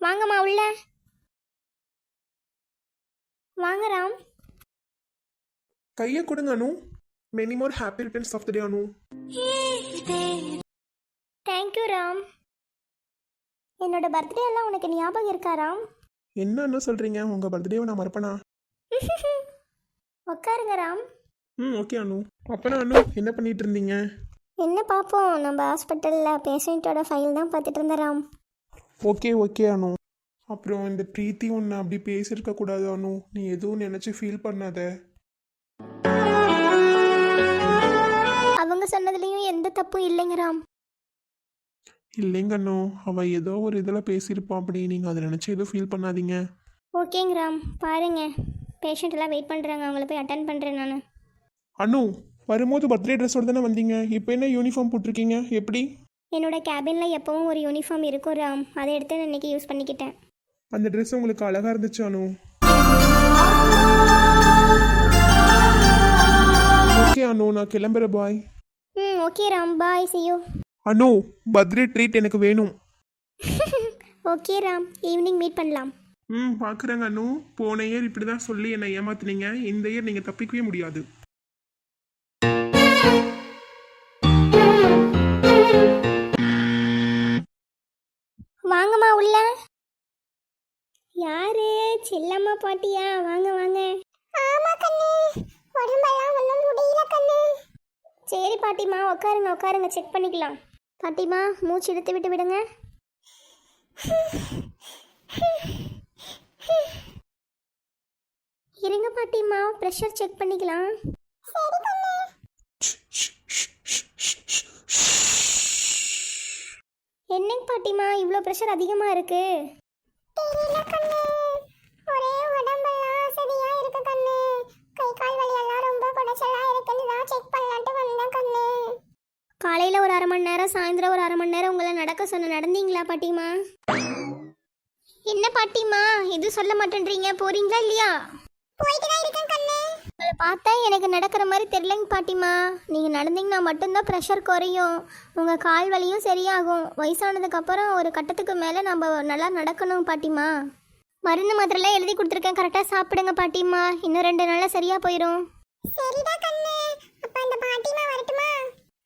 வாங்கம்மா உள்ள வாங்க ராம். கையை கொடுங்க Anu. Many more happy returns of the day Anu. Thank you Ram. என்னோட பர்த்டே எல்லாம் உனக்கு ஞாபகம் இருக்கா ராம்? என்ன அனு சொல்கிறீங்க? உங்கள் பர்த்டேவை நான் மறப்பேனா? உட்காருங்க ராம். ஓகே அனு. அப்போனா அனு என்ன பண்ணிட்டு இருந்தீங்க? என்ன பார்ப்போம், நம்ம ஹாஸ்பிட்டலில் பேஷண்ட்டோட ஃபைல் தான் பார்த்துட்டு இருந்தேன் ராம். ஓகே அனு. அப்புறம் இந்த பிரீத்தி ஒன்று அப்படி பேசியிருக்க கூடாது அனு. நீ எதுவும் நினச்சி ஃபீல் பண்ணாத. அவங்க சொன்னதுலேயும் எந்த தப்பும் இல்லைங்க ராம். இல்லைங்க அனு, அவள் ஏதோ ஒரு இதில் பேசியிருப்பான். அப்படி நீங்கள் அதை நினச்சி எதுவும் ஃபீல் பண்ணாதீங்க. ஓகேங்க ராம். பாருங்க, பேஷண்ட் எல்லாம் வெயிட் பண்ணுறாங்க, அவங்கள போய் அட்டன் பண்ணுறேன் நான். அனு, வரும்போது பர்த்டே ட்ரெஸ்ஸோடு தானே வந்தீங்க. இப்போ என்ன யூனிஃபார்ம் போட்டிருக்கீங்க? எப்படி? என்னோட கேபினில் எப்பவும் ஒரு யூனிஃபார்ம் இருக்கும் ராம், அதை எடுத்து நான் இன்றைக்கி யூஸ் பண்ணிக்கிட்டேன். அந்த ட்ரெஸ் உங்களுக்கு அழகாக இருந்துச்சு அனு. ஓகே அனு, நான் கிளம்புற bye. Okay Ram, bye, see you. Anu, birthday treat எனக்கு வேணும். ஓகே ராம், ஈவினிங் மீட் பண்ணலாம். பார்க்குறேங்க அனு. போன இயர் இப்படி தான் சொல்லி என்னை ஏமாத்துனீங்க. இந்த இயர் நீங்கள் தப்பிக்கவே முடியாது. வாங்கம்மா உள்ள. யாரு? செல்லம்மா பாட்டியா? வாங்க வாங்க. ஆமா கண்ணு, உடம்பெல்லாம் ஒன்றும் முடியல கண்ணு. சரி பாட்டிமா, உட்காருங்க செக் பண்ணிக்கலாம். பாட்டிமா, மூச்சு இழுத்து விட்டு விடுங்க. இருங்க பாட்டிமா, ப்ரெஷர் செக் பண்ணிக்கலாம். சரி கண்ணு. என்னங்க பாட்டிமா, இவ்வளோ ப்ரெஷர் அதிகமாக இருக்கு? தெரியல கண்ணு, ஒரே உடம்பெல்லாம் சரியா இருக்கு கண்ணு. கை கால் வலி எல்லாம் ரொம்ப குடைச்சலா இருக்குன்னு தான் செக் பண்ணலான்ட்டு வந்தேன் கண்ணு. காலையில் ஒரு 1/2 மணி நேரம், சாயந்தரம் ஒரு 1/2 மணி நேரம் உங்களை நடக்க சொன்ன, நடந்தீங்களா பாட்டிமா? என்ன பாட்டிமா எதுவும் சொல்ல மாட்டேன்றீங்க, போறீங்களா இல்லையா? போயிட்டு தான் இருக்கேன் கண்ணு. உங்களை பார்த்தா எனக்கு நடக்கிற மாதிரி தெரியலங்க பாட்டிமா. நீங்கள் நடந்தீங்கன்னா மட்டும்தான் ப்ரெஷர் குறையும், உங்கள் கால் வலியும் சரியாகும். வயசானதுக்கப்புறம் ஒரு கட்டத்துக்கு மேலே நம்ம நல்லா நடக்கணும் பாட்டிமா. மருந்து மாத்திரைலாம் எழுதி கொடுத்துருக்கேன், கரெக்டாக சாப்பிடுங்க பாட்டிமா. இன்னும் 2 நாளில் சரியாக போயிடும். சரிடா கண்ணு. அப்போ அந்த பாட்டிமா வரட்டுமா?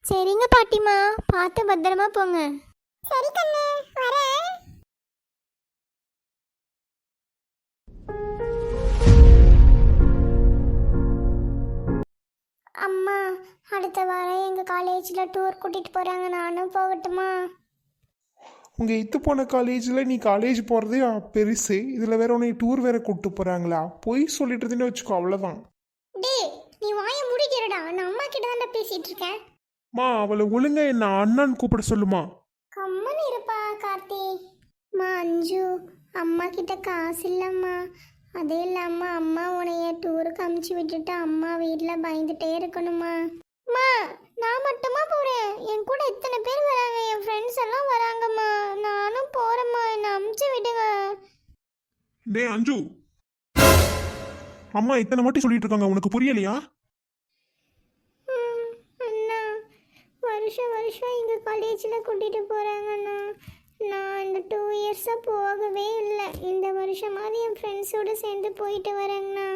சரிங்க பாட்டிமா, பார்த்து பத்திரமா போங்க. சரி கண்ணு, வரேன். அம்மா, அடுத்த வாரம் எங்கள் காலேஜில் டூர் கூட்டிகிட்டு போகிறாங்க, நானும் போகட்டுமா? உங்கள் இத்து போன காலேஜில் நீ காலேஜ் போகிறதே பெருசு, இதில் வேற உன்னை டூர் வேற கூப்பிட்டு போகிறாங்களா? போய் சொல்லிட்டு இருந்தேன்னு வச்சுக்கோ, அவ்வளோதான். டே, நீ வாயை முடிக்கிறடா, நான் அம்மா கிட்ட தான் பேசிகிட்டு இருக்கேன். மா, அவளை ஒழுங்கா என்ன அண்ணான்னு கூப்பிட சொல்லுமா. கம்மன் இருப்பா கார்த்தி. மா அஞ்சு, அம்மா கிட்ட காசு இல்லைம்மா. அதே இல்லாமல் அம்மா உன்னைய டூருக்கு அமுச்சு விட்டுட்டு அம்மா வீட்டில் பயந்துட்டே இருக்கணுமா? அம்மா, நான் மட்டுமா போகிறேன்? என் கூட இத்தனை பேர் வராங்க, என் ஃப்ரெண்ட்ஸ் எல்லாம் வராங்கம்மா. நானும் போகிறேம்மா, என்னை அமுச்சு விடுங்க. டே அஞ்சு, அம்மா இத்தனை வாட்டி சொல்லிட்டு இருக்காங்க, உனக்கு புரியலையா? அண்ணா, வருஷம் எங்கள் காலேஜில் கூட்டிகிட்டு போகிறாங்கண்ணா. நான் இந்த 2 இயர்ஸாக போகவே இல்லை. இந்த வருஷமாவது என் ஃப்ரெண்ட்ஸோடு சேர்ந்து போயிட்டு வரேங்கண்ணா.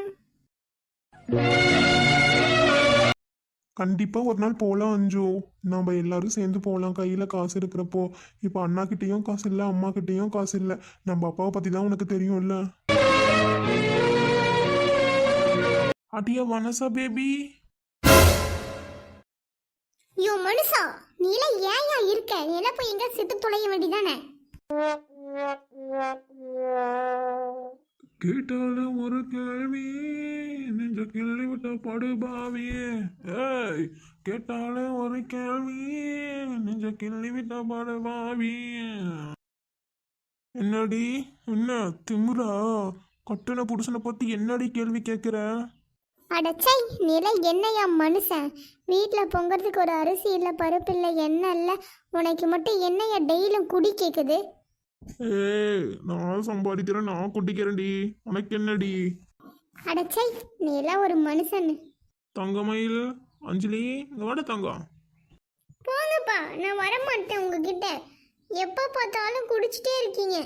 கண்டிப்பாக ஒரு நாள் போகலாம் அஞ்சு. நம்ம எல்லாரும் சேர்ந்து போகலாம், கையில் காசு இருக்கிறப்போ. இப்போ அண்ணா கிட்டேயும் காசு இல்லை, அம்மா கிட்டேயும் காசு இல்லை. நம்ம அப்பாவை பற்றி தான் உனக்கு தெரியும்ல. அடியா வனசா பேபி. யோ மனுஷா, நீலாம் ஏயா இருக்க? நீ எல்லாம் போய் எங்க செத்து தொலைய வேண்டியதானே? கேட்டாலும் ஒரு கேள்வி, நெஞ்ச கிள்ளி விட்ட படுபாவியே. ஏய், கேட்டாலும் ஒரு கேள்வி, நெஞ்ச கிள்ளி விட்ட படுபாவி. என்னடி, என்ன திமுறா? கட்டுன புருஷனை பத்தி என்னடி கேள்வி கேட்கிற? அடச்சை, நிலை என்னையா மனுஷன்? வீட்டில் பொங்கறதுக்கு ஒரு அரிசி இல்லை, பருப்பு இல்லை, எண்ணெய் இல்லை. உனக்கு மட்டும் என்னையா டெய்லியும் குடி கேட்குது? ஏய், நான் சம்பாதிக்கிறேன், நான் குட்டிக்கிறேன்டி. உனக்கு என்னடி? அடச்சை, நீ எல்லாம் ஒரு மனுஷன். தங்கமயில், அஞ்சலி, இங்க வாட தங்கம். போங்கப்பா, நான் வரமாட்டேன் உங்ககிட்ட. எப்போ பார்த்தாலும் குடிச்சிட்டே இருக்கீங்க.